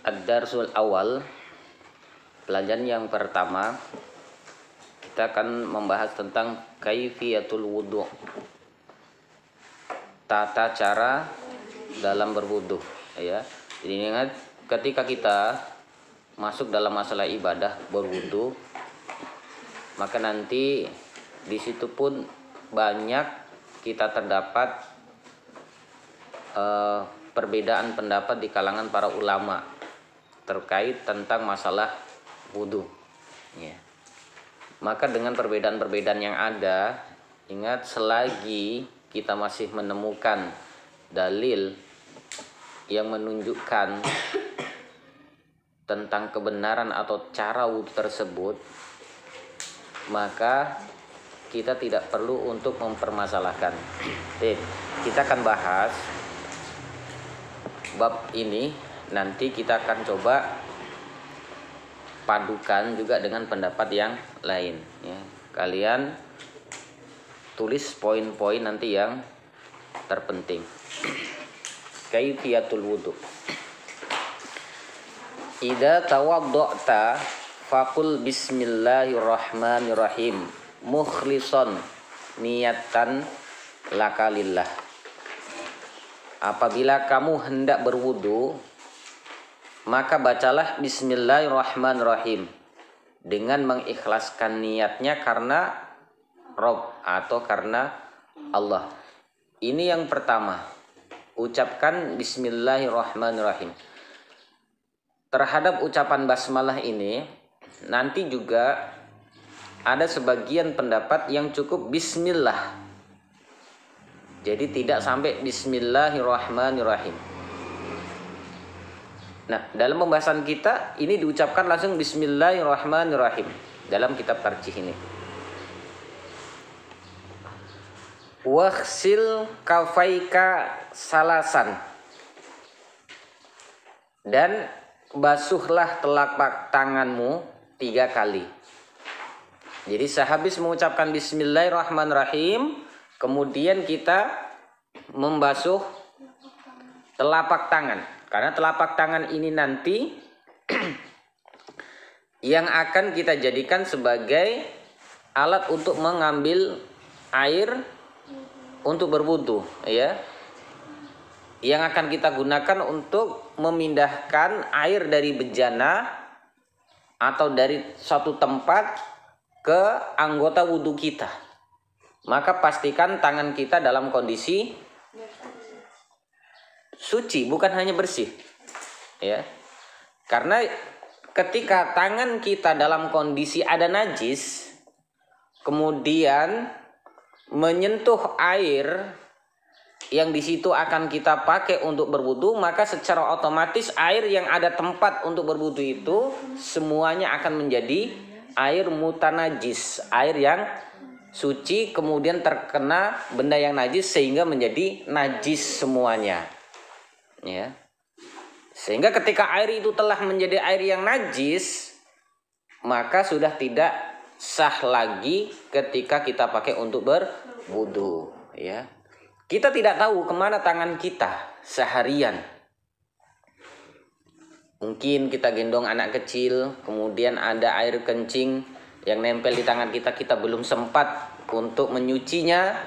Ad-darsul awal, pelajaran yang pertama, kita akan membahas tentang kaifiyatul wudu, tata cara dalam berwudu, ya. Jadi ingat, ketika kita masuk dalam masalah ibadah berwudu, maka nanti di situ pun banyak kita terdapat perbedaan pendapat di kalangan para ulama terkait tentang masalah wudu, ya. Maka dengan perbedaan-perbedaan yang ada, ingat, selagi kita masih menemukan dalil yang menunjukkan tentang kebenaran atau cara wudu tersebut, maka kita tidak perlu untuk mempermasalahkan. Kita akan bahas bab ini, nanti kita akan coba padukan juga dengan pendapat yang lain, ya. Kalian tulis poin-poin nanti yang terpenting. Kaifiyatul wudu. Idza tawadda'ta faqul bismillahirrahmanirrahim mukhlishan niyatan lakalillah. Apabila kamu hendak berwudu, maka bacalah bismillahirrahmanirrahim dengan mengikhlaskan niatnya karena Rabb atau karena Allah. Ini yang pertama, ucapkan bismillahirrahmanirrahim. Terhadap ucapan basmalah ini, nanti juga ada sebagian pendapat yang cukup bismillah. Jadi tidak sampai bismillahirrahmanirrahim. Nah, dalam pembahasan kita ini diucapkan langsung bismillahirrahmanirrahim dalam kitab tarjih ini. Waghsil kafaika salasan, dan basuhlah telapak tanganmu 3 kali. Jadi sehabis mengucapkan bismillahirrahmanirrahim, kemudian kita membasuh telapak tangan. Karena telapak tangan ini nanti yang akan kita jadikan sebagai alat untuk mengambil air untuk berwudu, ya. Yang akan kita gunakan untuk memindahkan air dari bejana atau dari suatu tempat ke anggota wudu kita. Maka pastikan tangan kita dalam kondisi suci, bukan hanya bersih, ya. Karena ketika tangan kita dalam kondisi ada najis, kemudian menyentuh air yang di situ akan kita pakai untuk berwudu, maka secara otomatis air yang ada tempat untuk berwudu itu semuanya akan menjadi air mutanajis, air yang suci kemudian terkena benda yang najis sehingga menjadi najis semuanya, ya. Sehingga ketika air itu telah menjadi air yang najis, maka sudah tidak sah lagi ketika kita pakai untuk berwudu, ya. Kita tidak tahu kemana tangan kita seharian. Mungkin kita gendong anak kecil, kemudian ada air kencing yang nempel di tangan kita, kita belum sempat untuk menyucinya,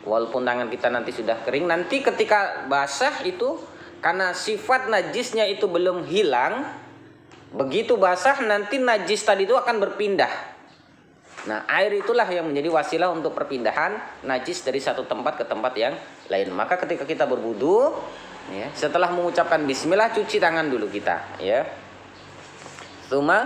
walaupun tangan kita nanti sudah kering. Nanti ketika basah itu, karena sifat najisnya itu belum hilang, begitu basah nanti najis tadi itu akan berpindah. Nah, air itulah yang menjadi wasilah untuk perpindahan najis dari satu tempat ke tempat yang lain. Maka ketika kita berwudu, ya, setelah mengucapkan bismillah, cuci tangan dulu kita, ya. Tsumma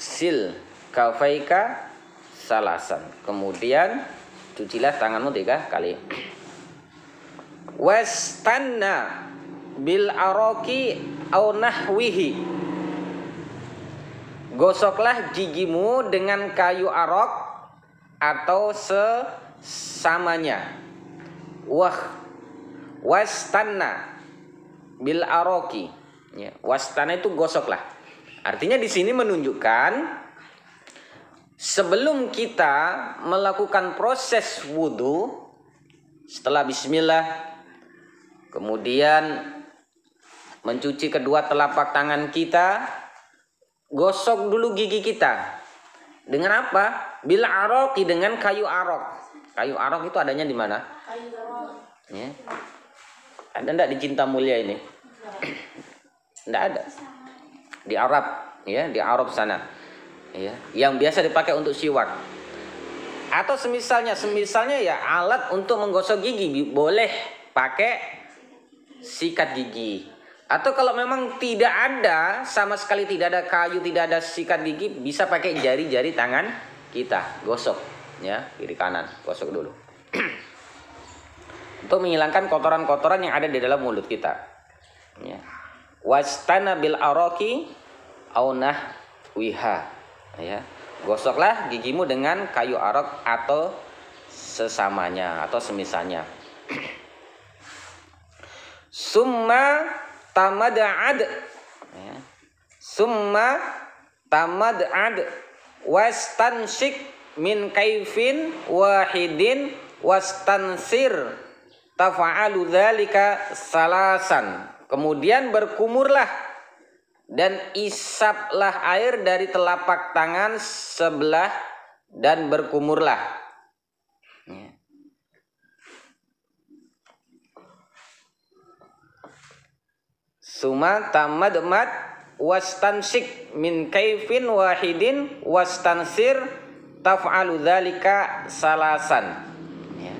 sil kafaika salasan. Kemudian cucilah tanganmu 3 kali. Wastanna bil araqi au nahwihi. Gosoklah gigimu dengan kayu arok atau sesamanya. Wastanna bil aroki, ya. Wastana itu gosoklah. Artinya di sini menunjukkan sebelum kita melakukan proses wudu, setelah bismillah Kemudian mencuci kedua telapak tangan kita, gosok dulu gigi kita. Dengan apa? Bil aroqi, dengan kayu arok. Kayu arok itu adanya di mana? Ya. Ada enggak di Cinta Mulia ini? Enggak ada. Di Arab, ya, di Arab sana. Ya, yang biasa dipakai untuk siwak. Atau semisalnya ya alat untuk menggosok gigi, boleh pakai sikat gigi. Atau kalau memang tidak ada, sama sekali tidak ada kayu, tidak ada sikat gigi, bisa pakai jari-jari tangan kita, gosok, ya, kiri kanan, gosok dulu. Untuk menghilangkan kotoran-kotoran yang ada di dalam mulut kita. Ya. Wastana bil araki au nahwiha. Ya. Gosoklah gigimu dengan kayu arok atau sesamanya atau semisalnya. Summa tamad'ad. Ya. Summa tamad'ad wastanshik min kaifin wahidin wastansir tafa'alu dzalika salasan. Kemudian berkumurlah dan isaplah air dari telapak tangan sebelah dan berkumurlah. Ya. Suma tamadmat wastansik min kaifin wahidin wastansir taf'alu dzalika salasan. Ya.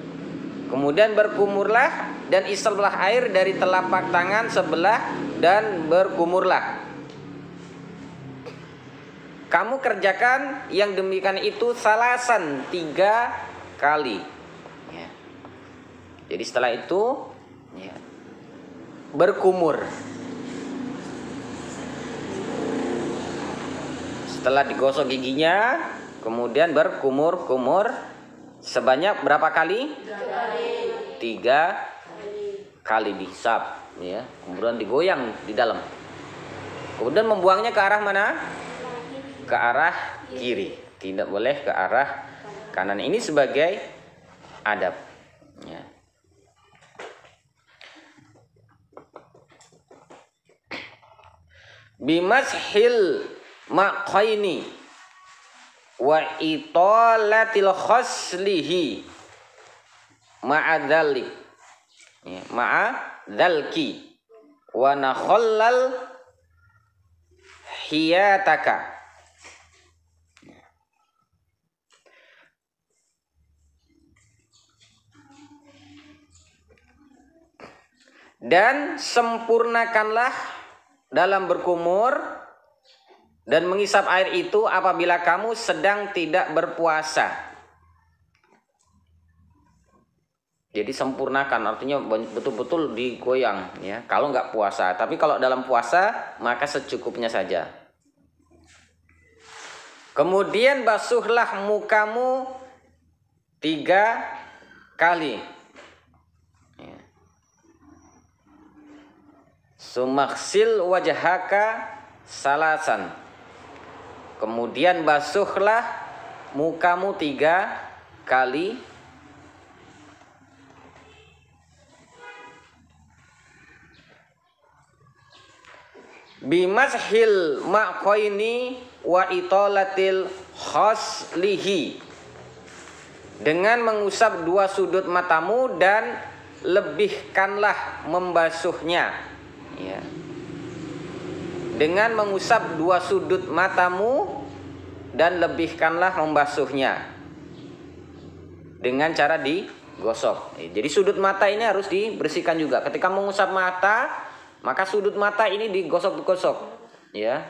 Kemudian berkumurlah dan isaplah air dari telapak tangan sebelah dan berkumurlah. Kamu kerjakan yang demikian itu salasan 3 kali. Ya. Jadi setelah itu, ya, berkumur. Setelah digosok giginya, kemudian berkumur-kumur sebanyak berapa kali? 3 kali dihisap, ya. Kemudian digoyang di dalam. Kemudian membuangnya ke arah mana? Ke arah kiri, tidak boleh ke arah kanan. Ini sebagai adab. Ya. Bimashil maqaini wa italatil khaslihi ma'adzalik, ya, ma'adzalki wa nakhallal hiyataka. Dan sempurnakanlah dalam berkumur dan mengisap air itu apabila kamu sedang tidak berpuasa. Jadi sempurnakan artinya betul-betul digoyang, ya, kalau nggak puasa. Tapi kalau dalam puasa maka secukupnya saja. Kemudian basuhlah mukamu 3 kali. Sumaksil wajhaka salasan. Kemudian basuhlah mukamu 3 kali. Bimashil maqaini wa italatil khaslihi. Dengan mengusap 2 sudut matamu dan lebihkanlah membasuhnya. Ya. Dengan mengusap 2 sudut matamu dan lebihkanlah membasuhnya dengan cara digosok. Jadi sudut mata ini harus dibersihkan juga. Ketika mengusap mata, maka sudut mata ini digosok-gosok, ya.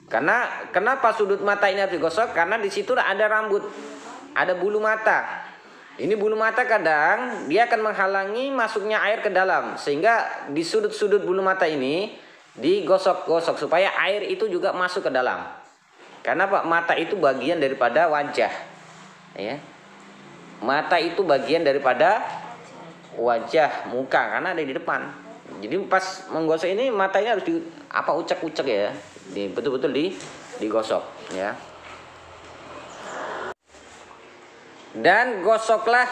Karena kenapa sudut mata ini harus digosok? Karena di situ ada rambut, ada bulu mata. Ini bulu mata kadang dia akan menghalangi masuknya air ke dalam, sehingga di sudut-sudut bulu mata ini digosok-gosok supaya air itu juga masuk ke dalam. Karena Pak, mata itu bagian daripada wajah, ya. Mata itu bagian daripada wajah muka karena ada di depan. Jadi pas menggosok ini mata ini harus ucek-ucek, ya, betul-betul digosok, ya. Dan gosoklah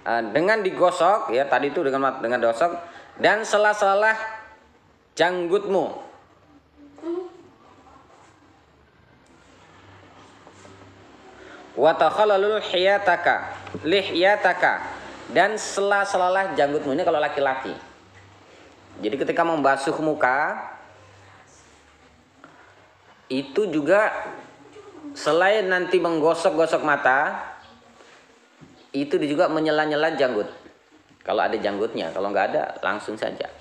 dengan digosok ya, tadi itu dengan gosok, dan sela-sela janggutmu. Wa takhallalul lihyataka, dan sela-sela janggutmu. Ini kalau laki-laki. Jadi ketika membasuh muka itu juga selain nanti menggosok-gosok mata, itu juga menyela-nyela janggut. Kalau ada janggutnya, kalau nggak ada langsung saja.